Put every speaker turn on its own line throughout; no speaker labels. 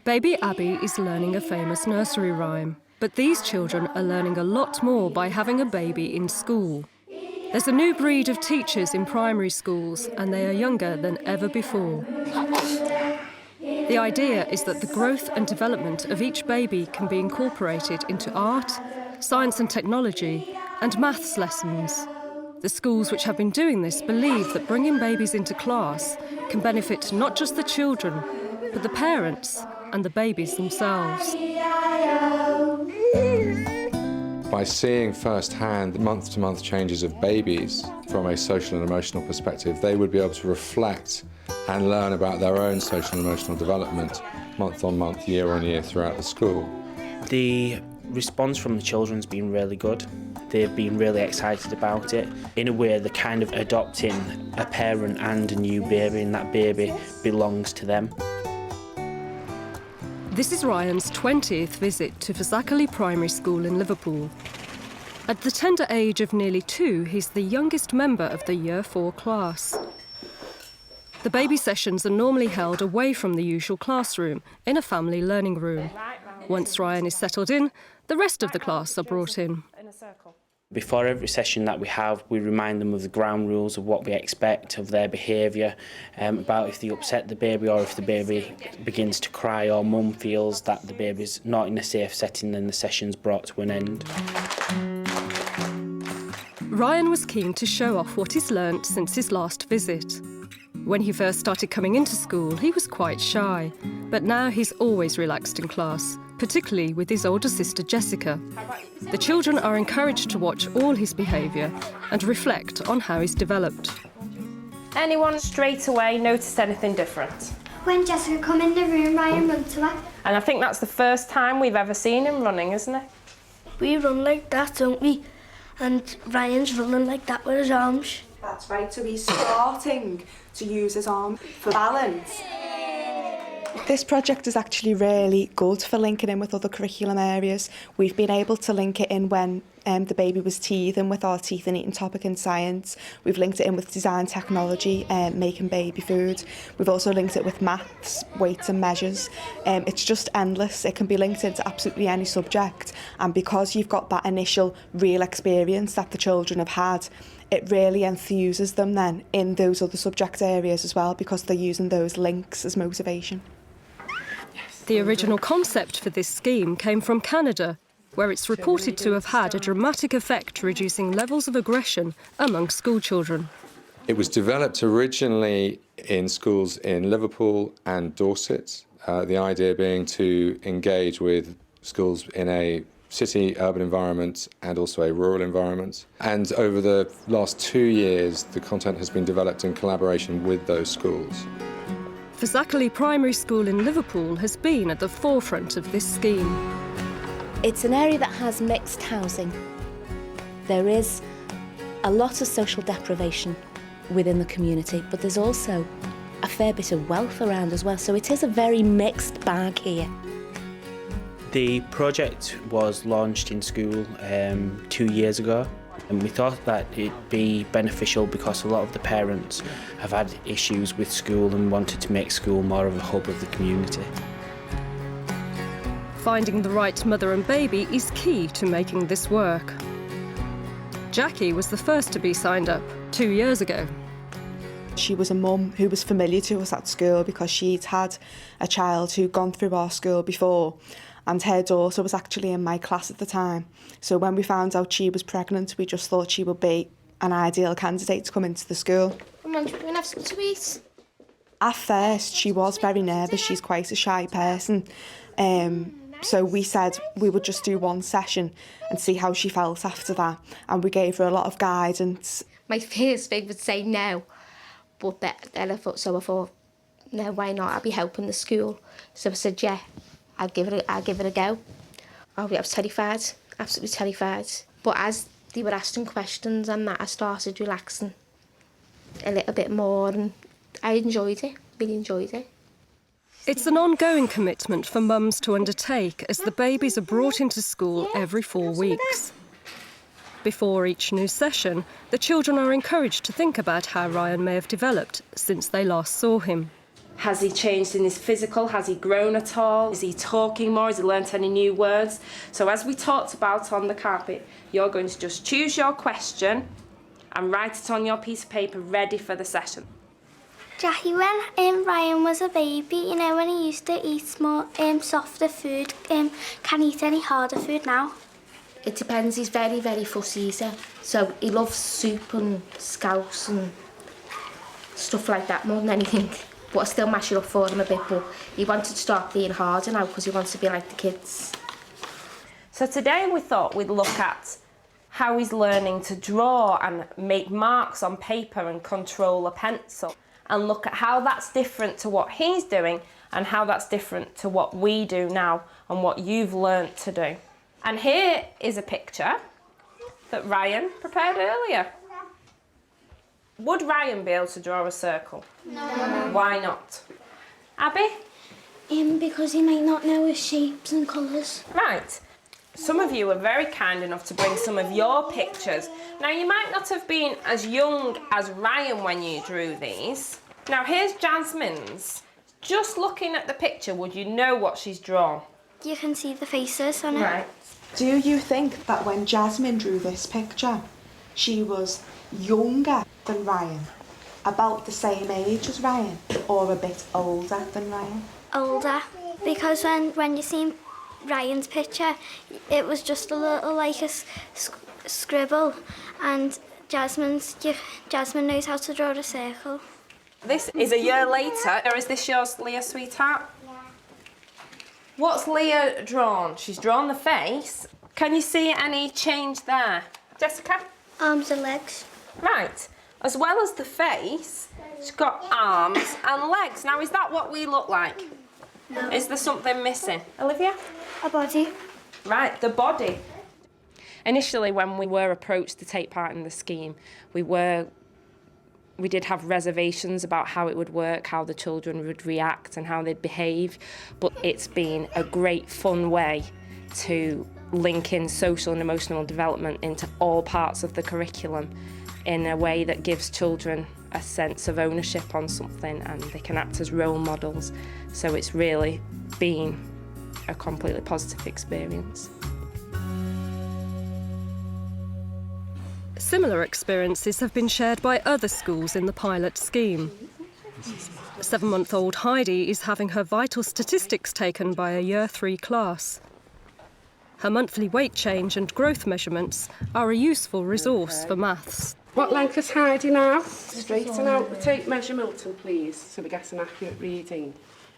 Baby Abby is learning a famous nursery rhyme, but these children are learning a lot more by having a baby in school. There's a new breed of teachers in primary schools, and they are younger than ever before. The idea is that the growth and development of each baby can be incorporated into art, science and technology, and maths lessons. The schools which have been doing this believe that bringing babies into class can benefit not just the children, but the parents and the babies themselves.
By seeing firsthand the month-to-month changes of babies from a social and emotional perspective, they would be able to reflect and learn about their own social and emotional development month on month, year on year throughout the school.
The response from the children's been really good. They've been really excited about it. In a way, they're kind of adopting a parent and a new baby, and that baby belongs to them.
This is Ryan's 20th visit to Fazakerley Primary School in Liverpool. At the tender age of nearly 2, he's the youngest member of the Year 4 class. The baby sessions are normally held away from the usual classroom, in a family learning room. Once Ryan is settled in, the rest of the class are brought in.
Before every session that we have, we remind them of the ground rules of what we expect of their behaviour, about if they upset the baby or if the baby begins to cry or mum feels that the baby's not in a safe setting, then the session's brought to an end.
Ryan was keen to show off what he's learnt since his last visit. When he first started coming into school, he was quite shy, but now he's always relaxed in class, particularly with his older sister Jessica. The children are encouraged to watch all his behaviour and reflect on how he's developed.
Anyone straight away noticed anything different?
When Jessica come in the room, Ryan ran to her.
And I think that's the first time we've ever seen him running, isn't it?
We run like that, don't we? And Ryan's running like that with his arms.
That's right, so he's starting to use his arm for balance.
This project is actually really good for linking in with other curriculum areas. We've been able to link it in when the baby was teething with our teeth and eating topic in science. We've linked it in with design technology, making baby food. We've also linked it with maths, weights and measures. It's just endless. It can be linked into absolutely any subject. And because you've got that initial real experience that the children have had, it really enthuses them then in those other subject areas as well, because they're using those links as motivation.
The original concept for this scheme came from Canada, where it's reported to have had a dramatic effect reducing levels of aggression among school children.
It was developed originally in schools in Liverpool and Dorset, the idea being to engage with schools in a city, urban environment and also a rural environment. And over the last 2 years, the content has been developed in collaboration with those schools.
Fazakerley Primary School in Liverpool has been at the forefront of this scheme.
It's an area that has mixed housing. There is a lot of social deprivation within the community, but there's also a fair bit of wealth around as well, so it is a very mixed bag here.
The project was launched in school 2 years ago, and we thought that it'd be beneficial because a lot of the parents have had issues with school and wanted to make school more of a hub of the community.
Finding the right mother and baby is key to making this work. Jackie was the first to be signed up 2 years ago.
She was a mum who was familiar to us at school because she'd had a child who'd gone through our school before, and her daughter was actually in my class at the time. So when we found out she was pregnant, we just thought she would be an ideal candidate to come into the school.
Come on, we're going to have some sweets.
At first, she was very nervous. She's quite a shy person. So we said we would just do one session and see how she felt after that. And we gave her a lot of guidance.
My first thing would say no, but then I thought, no, why not? I'll be helping the school. So I said, yeah, I'll give it a go. I was terrified, absolutely terrified. But as they were asking questions and that, I started relaxing a little bit more, and I enjoyed it, really enjoyed it.
It's an ongoing commitment for mums to undertake as the babies are brought into school every 4 weeks. Before each new session, the children are encouraged to think about how Ryan may have developed since they last saw him.
Has he changed in his physical? Has he grown at all? Is he talking more? Has he learnt any new words? So as we talked about on the carpet, you're going to just choose your question and write it on your piece of paper ready for the session.
Jackie, when Ryan was a baby, you know, when he used to eat more softer food, can he eat any harder food now?
It depends. He's very, very fussy eater. So he loves soup and scouse and stuff like that more than anything. But I still mash it up for him a bit, but he wanted to start being harder now because he wants to be like the kids.
So today we thought we'd look at how he's learning to draw and make marks on paper and control a pencil, and look at how that's different to what he's doing and how that's different to what we do now and what you've learnt to do. And here is a picture that Ryan prepared earlier. Would Ryan be able to draw a circle?
No.
Why not? Abby?
Because he might not know his shapes and colours.
Right. Some of you were very kind enough to bring some of your pictures. Now, you might not have been as young as Ryan when you drew these. Now, here's Jasmine's. Just looking at the picture, would you know what she's drawn?
You can see the faces on it.
Right.
Do you think that when Jasmine drew this picture, she was younger than Ryan, about the same age as Ryan, or a bit older than Ryan?
Older, because when you see Ryan's picture, it was just a little like a scribble, and Jasmine knows how to draw a circle.
This is a year later. Or is this yours, Leah, sweetheart? Yeah. What's Leah drawn? She's drawn the face. Can you see any change there? Jessica?
Arms and legs.
Right. As well as the face, she's got arms and legs. Now, is that what we look like?
No.
Is there something missing? Olivia?
A body.
Right, the body. Initially, when we were approached to take part in the scheme, we did have reservations about how it would work, how the children would react and how they'd behave, but it's been a great fun way to link in social and emotional development into all parts of the curriculum in a way that gives children a sense of ownership on something, and they can act as role models. So it's really been a completely positive experience.
Similar experiences have been shared by other schools in the pilot scheme. 7-month-old Heidi is having her vital statistics taken by a Year 3 class. Her monthly weight change and growth measurements are a useful resource for maths.
What length is Heidi now? Straighten out the tape measure, Milton, please, so we get an accurate reading.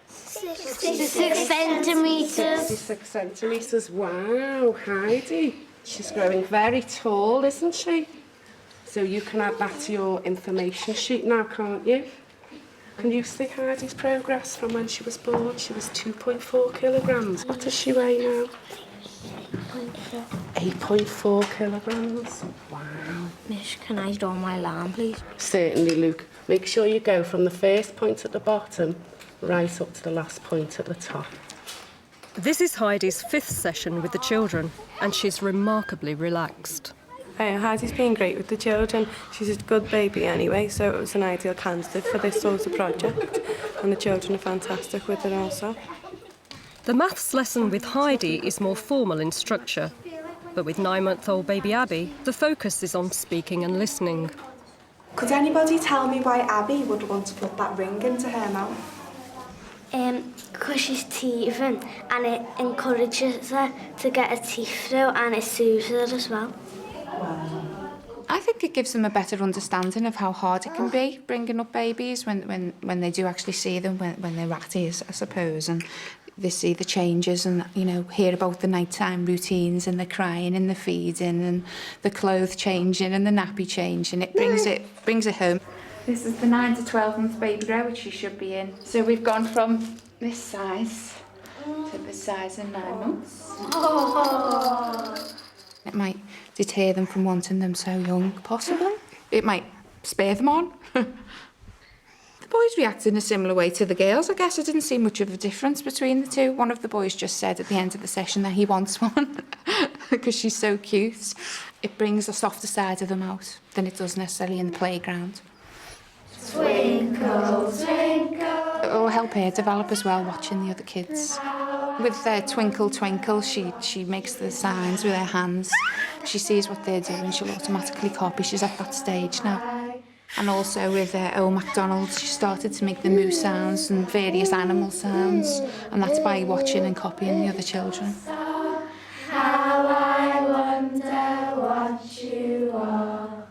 66 centimetres.
66 centimetres, wow, Heidi. She's growing very tall, isn't she? So you can add that to your information sheet now, can't you? Can you see Heidi's progress from when she was born? She was 2.4 kilograms. What does she weigh now? 8.4 kilograms. Wow.
Miss, can I draw my alarm, please?
Certainly, Luke. Make sure you go from the first point at the bottom right up to the last point at the top.
This is Heidi's 5th session with the children, and she's remarkably relaxed.
Heidi's been great with the children. She's a good baby anyway, so it was an ideal candidate for this sort of project. And the children are fantastic with it also.
The maths lesson with Heidi is more formal in structure, but with 9-month-old baby Abby, the focus is on speaking and listening.
Could anybody tell me why Abby would want to put that ring into her mouth?
Because she's teething, and it encourages her to get her teeth through, and it soothes her as well.
I think it gives them a better understanding of how hard it can be bringing up babies when they do actually see them when they're ratties, I suppose, and they see the changes and, you know, hear about the nighttime routines and the crying and the feeding and the clothes changing and the nappy changing. It brings it home. This is the 9 to 12 month baby row, which she should be in. So we've gone from this size to the size in 9 months. Oh. It might deter them from wanting them so young, possibly. It might spur them on. The boys reacted in a similar way to the girls. I guess I didn't see much of a difference between the two. One of the boys just said at the end of the session that he wants one because she's so cute. It brings a softer side of them out than it does necessarily in the playground.
Twinkle, twinkle.
it'll help her develop as well, watching the other kids. With Twinkle Twinkle, she makes the signs with her hands. She sees what they're doing, she'll automatically copy. She's at that stage now. And also with Oh MacDonald, she started to make the moo sounds and various animal sounds, and that's by watching and copying the other children.
How I wonder what you are.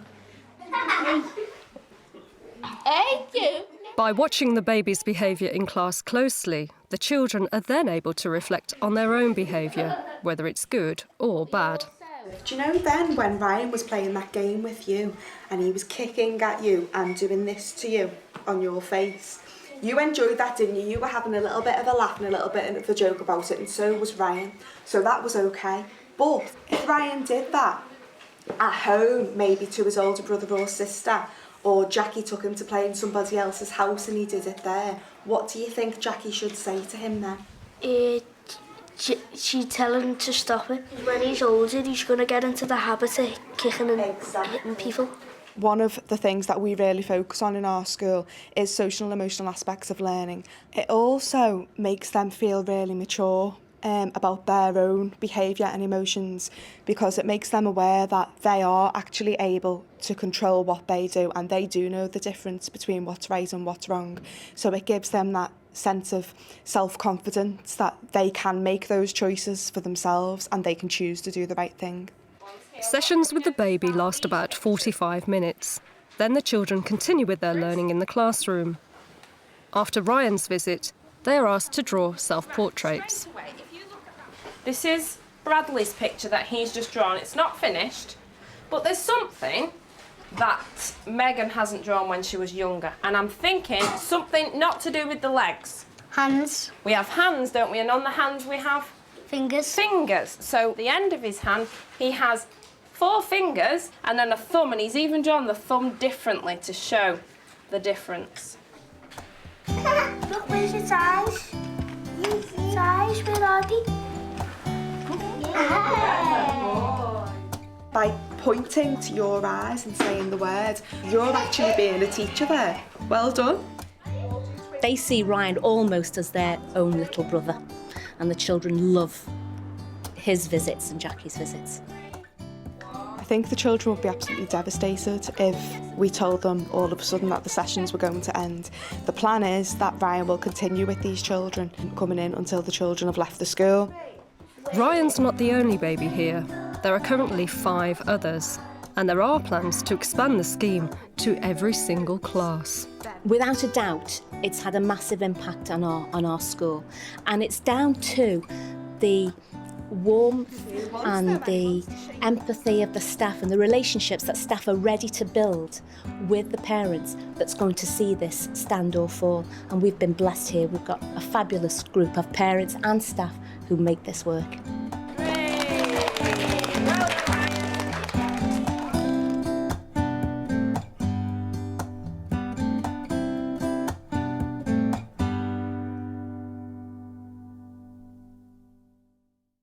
Thank you.
By watching the baby's behaviour in class closely, the children are then able to reflect on their own behaviour, whether it's good or bad.
Do you know then when Ryan was playing that game with you and he was kicking at you and doing this to you on your face? You enjoyed that, didn't you? You were having a little bit of a laugh and a little bit of a joke about it, and so was Ryan. So that was okay. But if Ryan did that at home, maybe to his older brother or sister, or Jackie took him to play in somebody else's house and he did it there, what do you think Jackie should say to him then?
She'd tell him to stop it. When he's older, he's going to get into the habit of kicking and hitting people.
One of the things that we really focus on in our school is social and emotional aspects of learning. It also makes them feel really mature about their own behaviour and emotions, because it makes them aware that they are actually able to control what they do, and they do know the difference between what's right and what's wrong. So it gives them that sense of self-confidence that they can make those choices for themselves and they can choose to do the right thing.
Sessions with the baby last about 45 minutes. Then the children continue with their learning in the classroom. After Ryan's visit, they are asked to draw self-portraits.
This is Bradley's picture that he's just drawn. It's not finished, but there's something that Megan hasn't drawn when she was younger, and I'm thinking something not to do with the legs.
Hands.
We have hands, don't we? And on the hands we have
Fingers.
fingers. So the end of his hand, he has 4 fingers and then a thumb, and he's even drawn the thumb differently to show the difference.
Look, where's his eyes? His eyes, where are they?
By pointing to your eyes and saying the word, you're actually being a teacher there. Well done.
They see Ryan almost as their own little brother, and the children love his visits and Jackie's visits.
I think the children would be absolutely devastated if we told them all of a sudden that the sessions were going to end. The plan is that Ryan will continue with these children coming in until the children have left the school.
Ryan's not the only baby here. There are currently 5 others, and there are plans to expand the scheme to every single class.
Without a doubt, it's had a massive impact on our school, and it's down to the warmth and the empathy of the staff and the relationships that staff are ready to build with the parents that's going to see this stand or fall. And we've been blessed here. We've got a fabulous group of parents and staff who make this work.